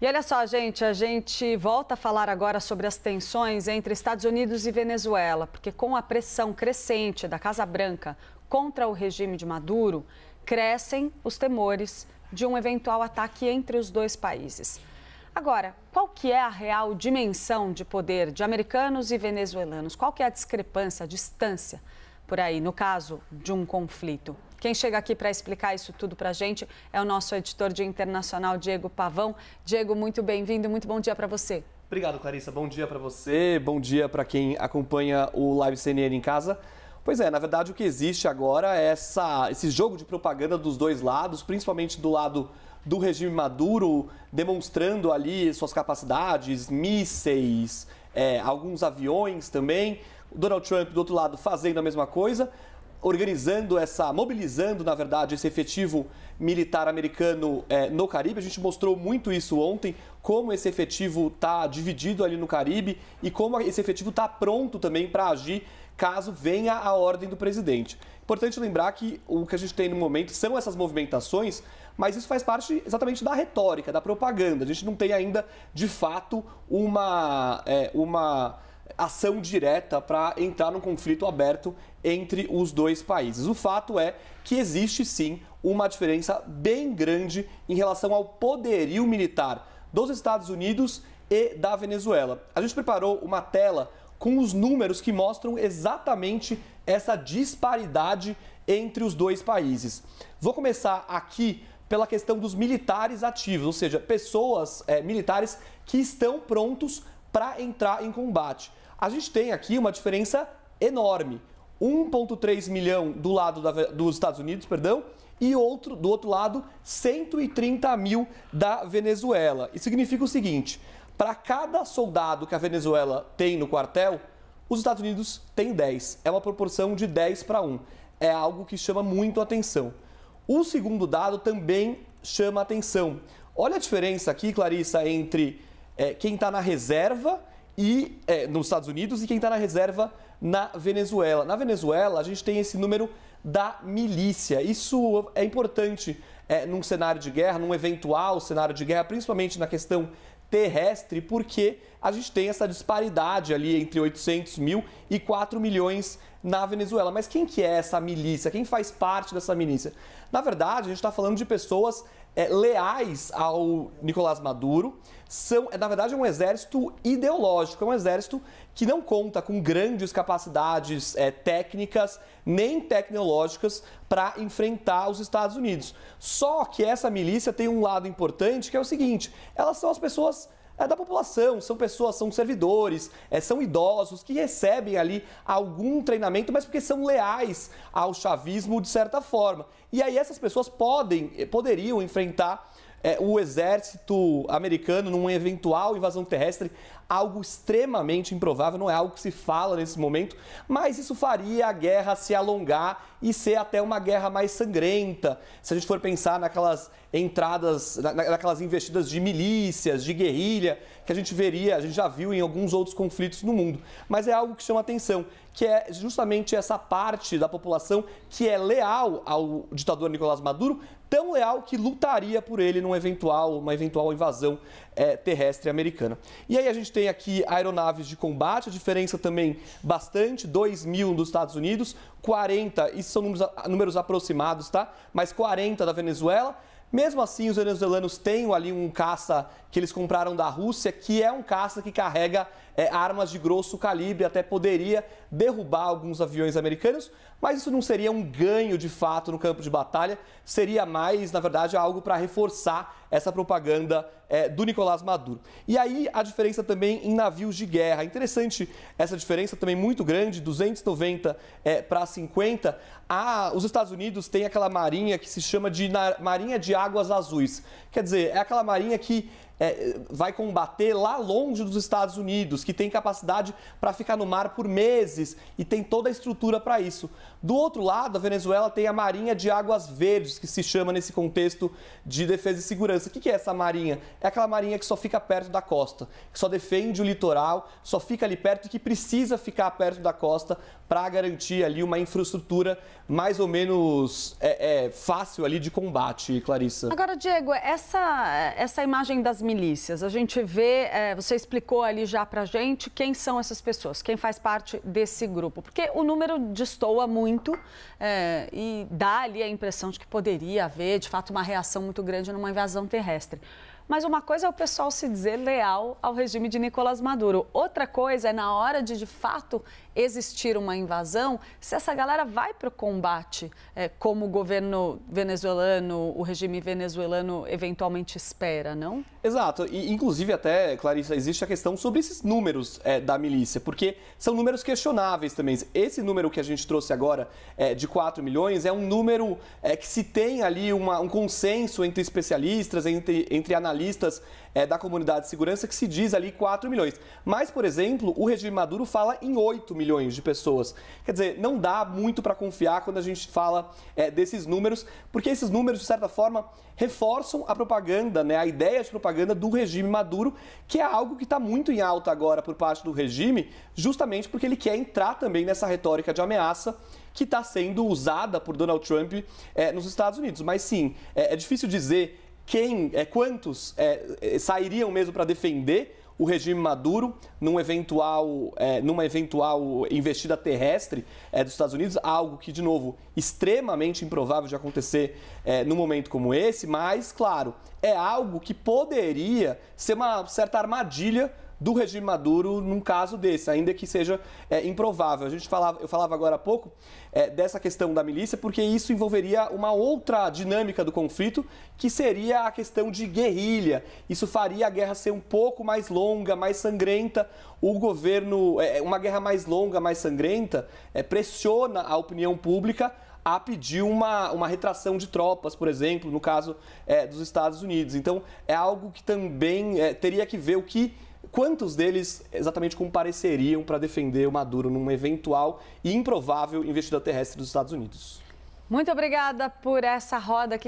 E olha só, gente, a gente volta a falar agora sobre as tensões entre Estados Unidos e Venezuela, porque com a pressão crescente da Casa Branca contra o regime de Maduro, crescem os temores de um eventual ataque entre os dois países. Agora, qual que é a real dimensão de poder de americanos e venezuelanos? Qual que é a discrepância, a distância por aí, no caso de um conflito? Quem chega aqui para explicar isso tudo para a gente é o nosso editor de internacional, Diego Pavão. Diego, muito bem-vindo, muito bom dia para você. Obrigado, Clarissa. Bom dia para você, bom dia para quem acompanha o Live CNN em casa. Pois é, na verdade o que existe agora é esse jogo de propaganda dos dois lados, principalmente do lado do regime Maduro, demonstrando ali suas capacidades, mísseis, alguns aviões também. O Donald Trump, do outro lado, fazendo a mesma coisa, mobilizando, na verdade, esse efetivo militar americano no Caribe. A gente mostrou muito isso ontem, como esse efetivo está dividido ali no Caribe e como esse efetivo está pronto também para agir caso venha a ordem do presidente. Importante lembrar que o que a gente tem no momento são essas movimentações, mas isso faz parte exatamente da retórica, da propaganda. A gente não tem ainda, de fato, uma ação direta para entrar num conflito aberto entre os dois países. O fato é que existe sim uma diferença bem grande em relação ao poderio militar dos Estados Unidos e da Venezuela. A gente preparou uma tela com os números que mostram exatamente essa disparidade entre os dois países. Vou começar aqui pela questão dos militares ativos, ou seja, pessoas militares que estão prontos para entrar em combate. A gente tem aqui uma diferença enorme. 1,3 milhão do lado dos Estados Unidos, e do outro lado, 130 mil da Venezuela. Isso significa o seguinte: para cada soldado que a Venezuela tem no quartel, os Estados Unidos têm 10. É uma proporção de 10 para 1. É algo que chama muito atenção. O segundo dado também chama atenção. Olha a diferença aqui, Clarissa, entre quem está na reserva nos Estados Unidos e quem está na reserva na Venezuela. Na Venezuela, a gente tem esse número da milícia. Isso é importante num cenário de guerra, num eventual cenário de guerra, principalmente na questão terrestre, porque a gente tem essa disparidade ali entre 800 mil e 4 milhões na Venezuela. Mas quem que é essa milícia? Quem faz parte dessa milícia? Na verdade, a gente está falando de pessoas leais ao Nicolás Maduro. Na verdade, é um exército ideológico, é um exército que não conta com grandes capacidades técnicas nem tecnológicas para enfrentar os Estados Unidos. Só que essa milícia tem um lado importante, que é o seguinte: elas são as pessoas da população, são servidores, são idosos que recebem ali algum treinamento, mas porque são leais ao chavismo de certa forma. E aí essas pessoas poderiam enfrentar o exército americano numa eventual invasão terrestre, algo extremamente improvável, não é algo que se fala nesse momento, mas isso faria a guerra se alongar e ser até uma guerra mais sangrenta. Se a gente for pensar naquelas entradas, naquelas investidas de milícias, de guerrilha, que a gente já viu em alguns outros conflitos no mundo. Mas é algo que chama atenção, que é justamente essa parte da população que é leal ao ditador Nicolás Maduro, tão leal que lutaria por ele uma eventual invasão terrestre americana. E aí a gente tem aqui aeronaves de combate, a diferença também bastante, 2 mil dos Estados Unidos, 40, isso são números aproximados, tá? Mas 40 da Venezuela. Mesmo assim, os venezuelanos têm ali um caça que eles compraram da Rússia, que é um caça que carrega armas de grosso calibre, até poderia derrubar alguns aviões americanos, mas isso não seria um ganho de fato no campo de batalha, seria mais, na verdade, algo para reforçar essa propaganda do Nicolás Maduro. E aí a diferença também em navios de guerra. Interessante essa diferença também muito grande, 290 para 50. Os Estados Unidos têm aquela marinha que se chama de Marinha de Águas Azuis. Quer dizer, é aquela marinha que vai combater lá longe dos Estados Unidos, que tem capacidade para ficar no mar por meses e tem toda a estrutura para isso. Do outro lado, a Venezuela tem a Marinha de Águas Verdes, que se chama nesse contexto de defesa e segurança. O que é essa marinha? É aquela marinha que só fica perto da costa, que só defende o litoral, só fica ali perto e que precisa ficar perto da costa para garantir ali uma infraestrutura mais ou menos fácil ali de combate, Clarissa. Agora, Diego, essa imagem das milícias. A gente vê, você explicou ali já pra gente quem são essas pessoas, quem faz parte desse grupo. Porque o número destoa muito e dá ali a impressão de que poderia haver, de fato, uma reação muito grande numa invasão terrestre. Mas uma coisa é o pessoal se dizer leal ao regime de Nicolás Maduro. Outra coisa é, na hora de fato, existir uma invasão, se essa galera vai para o combate, como o governo venezuelano, o regime venezuelano eventualmente espera, não? Exato. E, inclusive, até, Clarissa, existe a questão sobre esses números da milícia, porque são números questionáveis também. Esse número que a gente trouxe agora, de 4 milhões, é um número que se tem ali um consenso entre especialistas, entre analistas da comunidade de segurança, que se diz ali 4 milhões. Mas, por exemplo, o regime Maduro fala em 8 milhões de pessoas. Quer dizer, não dá muito para confiar quando a gente fala desses números, porque esses números, de certa forma, reforçam a propaganda, a ideia de propaganda do regime Maduro, que é algo que está muito em alta agora por parte do regime, justamente porque ele quer entrar também nessa retórica de ameaça que está sendo usada por Donald Trump nos Estados Unidos. Mas sim, é difícil dizer quantos sairiam mesmo para defender o regime Maduro numa eventual investida terrestre dos Estados Unidos, algo que, de novo, extremamente improvável de acontecer num momento como esse, mas, claro, é algo que poderia ser uma certa armadilha do regime Maduro num caso desse, ainda que seja improvável. Eu falava agora há pouco dessa questão da milícia, porque isso envolveria uma outra dinâmica do conflito, que seria a questão de guerrilha. Isso faria a guerra ser um pouco mais longa, mais sangrenta. O governo, uma guerra mais longa, mais sangrenta, pressiona a opinião pública a pedir uma retração de tropas, por exemplo, no caso dos Estados Unidos. Então, é algo que também teria que ver quantos deles exatamente compareceriam para defender o Maduro numa eventual e improvável investida terrestre dos Estados Unidos. Muito obrigada por essa roda aqui.